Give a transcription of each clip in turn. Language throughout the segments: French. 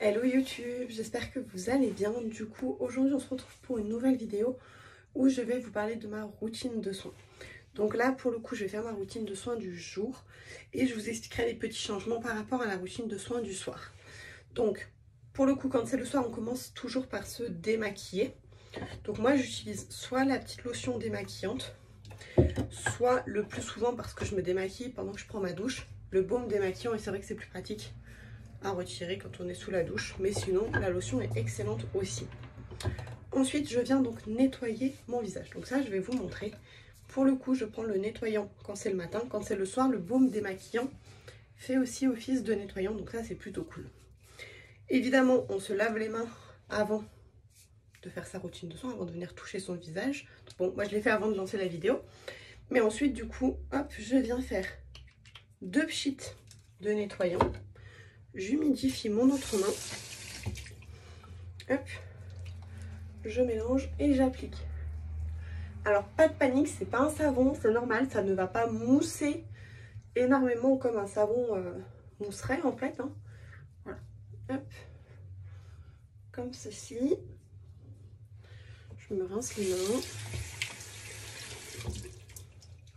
Hello YouTube, j'espère que vous allez bien. Du coup, aujourd'hui on se retrouve pour une nouvelle vidéo où je vais vous parler de ma routine de soins. Donc là, pour le coup, je vais faire ma routine de soins du jour et je vous expliquerai les petits changements par rapport à la routine de soins du soir. Donc, pour le coup, quand c'est le soir, on commence toujours par se démaquiller. Donc moi, j'utilise soit la petite lotion démaquillante, soit le plus souvent, parce que je me démaquille pendant que je prends ma douche, le baume démaquillant, et c'est vrai que c'est plus pratique à retirer quand on est sous la douche, mais sinon la lotion est excellente aussi. Ensuite, je viens donc nettoyer mon visage. Donc ça, je vais vous montrer. Pour le coup, je prends le nettoyant quand c'est le matin. Quand c'est le soir, le baume démaquillant fait aussi office de nettoyant, donc ça c'est plutôt cool. Évidemment, on se lave les mains avant de faire sa routine de soins, avant de venir toucher son visage. Bon, moi je l'ai fait avant de lancer la vidéo, mais ensuite du coup, hop, je viens faire 2 pchits de nettoyant. J'humidifie mon autre main. Hop, je mélange et j'applique. Alors pas de panique, c'est pas un savon, c'est normal, ça ne va pas mousser énormément comme un savon mousserait en fait. Hein. Voilà, hop, comme ceci. Je me rince les mains.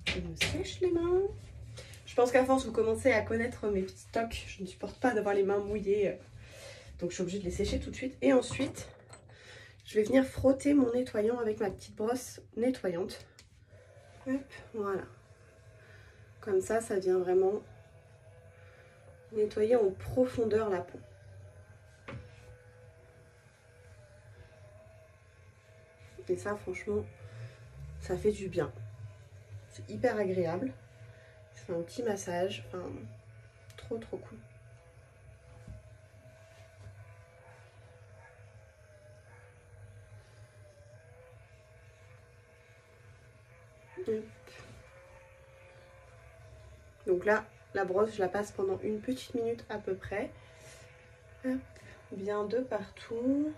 Je me sèche les mains. Je pense qu'à force vous commencez à connaître mes petits tocs. Je ne supporte pas d'avoir les mains mouillées. Donc je suis obligée de les sécher tout de suite. Et ensuite, je vais venir frotter mon nettoyant avec ma petite brosse nettoyante. Hop, voilà. Comme ça vient vraiment nettoyer en profondeur la peau. Et ça, franchement, ça fait du bien. C'est hyper agréable. C'est un petit massage. Enfin, trop cool. Donc là, la brosse, je la passe pendant une petite minute à peu près. Hop, bien de partout.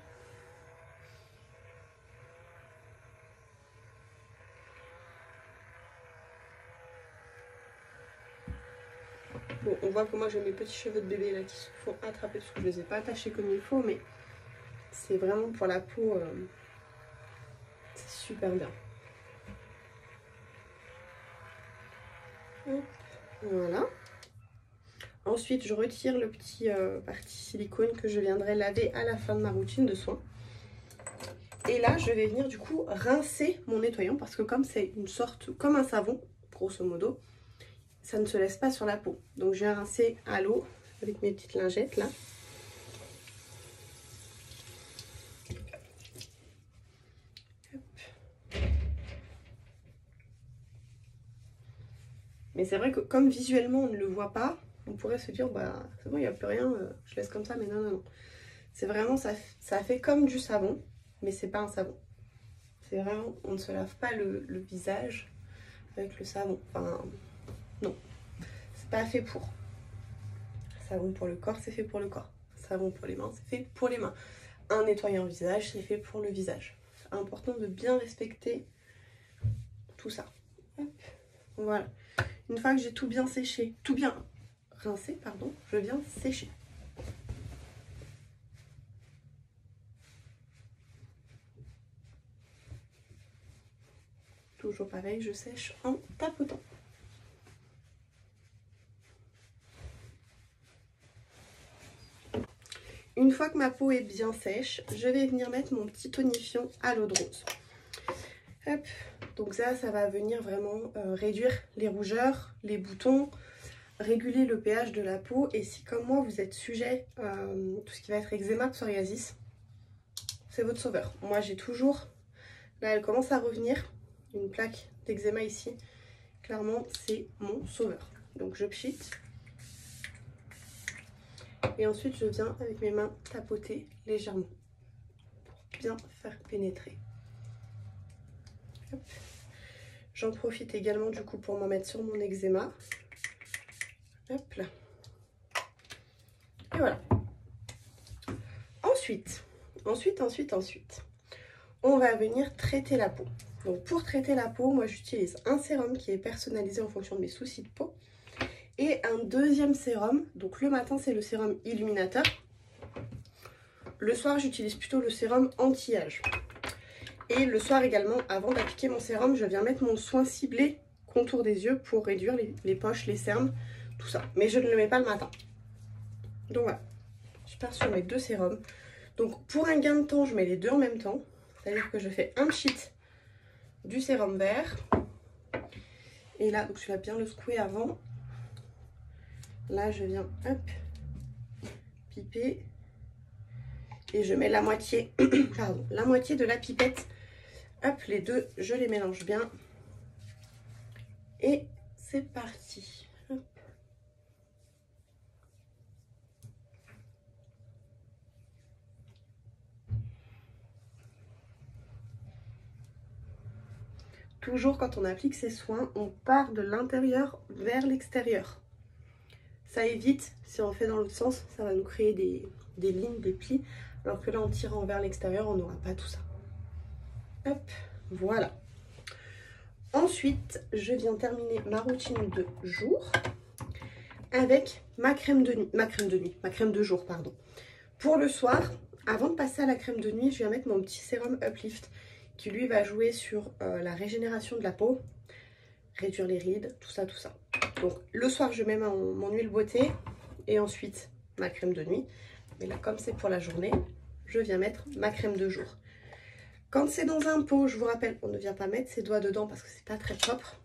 Bon, on voit que moi j'ai mes petits cheveux de bébé là qui se font attraper parce que je ne les ai pas attachés comme il faut, mais c'est vraiment pour la peau, c'est super bien. Hop, voilà. Ensuite, je retire le petit parti silicone que je viendrai laver à la fin de ma routine de soins. Et là, je vais venir du coup rincer mon nettoyant parce que comme c'est une sorte, comme un savon, grosso modo, ça ne se laisse pas sur la peau. Donc je vais rincer à l'eau avec mes petites lingettes là. Mais c'est vrai que comme visuellement on ne le voit pas, on pourrait se dire bah c'est bon, il n'y a plus rien, je laisse comme ça, mais non. C'est vraiment, ça fait comme du savon, mais c'est pas un savon. C'est vraiment, on ne se lave pas le visage avec le savon. Enfin, non, c'est pas fait pour. Savon pour le corps, c'est fait pour le corps. Savon pour les mains, c'est fait pour les mains. Un nettoyant visage, c'est fait pour le visage. C'est important de bien respecter tout ça. Hop, voilà. Une fois que j'ai tout bien séché, tout bien rincé, pardon, je viens sécher. Toujours pareil, je sèche en tapotant. Une fois que ma peau est bien sèche, je vais venir mettre mon petit tonifiant à l'eau de rose. Hop, donc ça va venir vraiment réduire les rougeurs, les boutons, réguler le pH de la peau. Et si comme moi vous êtes sujet à tout ce qui va être eczéma, psoriasis, c'est votre sauveur. Moi j'ai toujours, là elle commence à revenir, une plaque d'eczéma ici. Clairement c'est mon sauveur. Donc je pchite. Et ensuite je viens avec mes mains tapoter légèrement pour bien faire pénétrer. J'en profite également du coup pour m'en mettre sur mon eczéma. Hop là. Et voilà. Ensuite, on va venir traiter la peau. Donc pour traiter la peau, moi j'utilise un sérum qui est personnalisé en fonction de mes soucis de peau. Et un deuxième sérum, donc le matin c'est le sérum illuminateur. le soir, j'utilise plutôt le sérum anti-âge. Et le soir également, avant d'appliquer mon sérum, je viens mettre mon soin ciblé contour des yeux pour réduire les poches, les cernes, tout ça. Mais je ne le mets pas le matin. Donc voilà, je pars sur mes 2 sérums. Donc pour un gain de temps, je mets les 2 en même temps. C'est-à-dire que je fais un cheat du sérum vert. Et là, donc je vais bien le secouer avant. Là, je viens, hop, piper. Et je mets la moitié, pardon, la moitié de la pipette. Hop, les 2, je les mélange bien. Et c'est parti. Hop. Toujours quand on applique ces soins, on part de l'intérieur vers l'extérieur. Ça évite, si on fait dans l'autre sens, ça va nous créer des lignes, des plis. Alors que là, en tirant vers l'extérieur, on n'aura pas tout ça. Hop, voilà. Ensuite, je viens terminer ma routine de jour avec ma crème de jour, pardon. Pour le soir, avant de passer à la crème de nuit, je viens mettre mon petit sérum Uplift qui lui va jouer sur la régénération de la peau, réduire les rides, tout ça, tout ça. Donc le soir, je mets mon huile beauté et ensuite ma crème de nuit. Mais là, comme c'est pour la journée, je viens mettre ma crème de jour. Quand c'est dans un pot, je vous rappelle, on ne vient pas mettre ses doigts dedans parce que c'est pas très propre.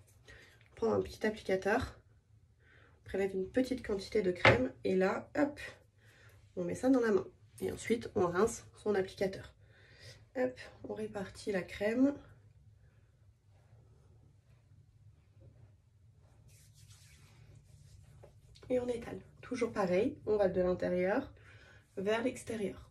On prend un petit applicateur, on prélève une petite quantité de crème et là, hop, on met ça dans la main. Et ensuite, on rince son applicateur. Hop, on répartit la crème. Et on étale. Toujours pareil, on va de l'intérieur vers l'extérieur.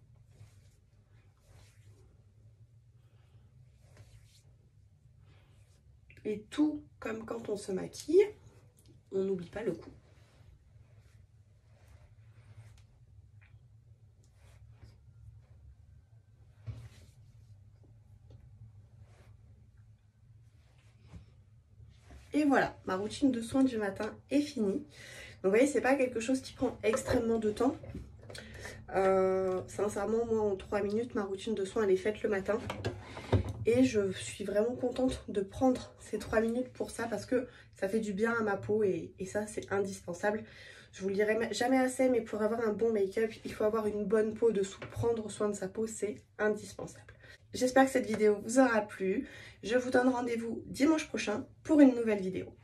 Et tout comme quand on se maquille, on n'oublie pas le cou. Et voilà, ma routine de soins du matin est finie. Donc vous voyez, c'est pas quelque chose qui prend extrêmement de temps. Sincèrement, moi en 3 minutes, ma routine de soins elle est faite le matin. Et je suis vraiment contente de prendre ces 3 minutes pour ça parce que ça fait du bien à ma peau et ça c'est indispensable. Je vous le dirai jamais assez, mais pour avoir un bon make-up, il faut avoir une bonne peau dessous. Prendre soin de sa peau, c'est indispensable. J'espère que cette vidéo vous aura plu. Je vous donne rendez-vous dimanche prochain pour une nouvelle vidéo.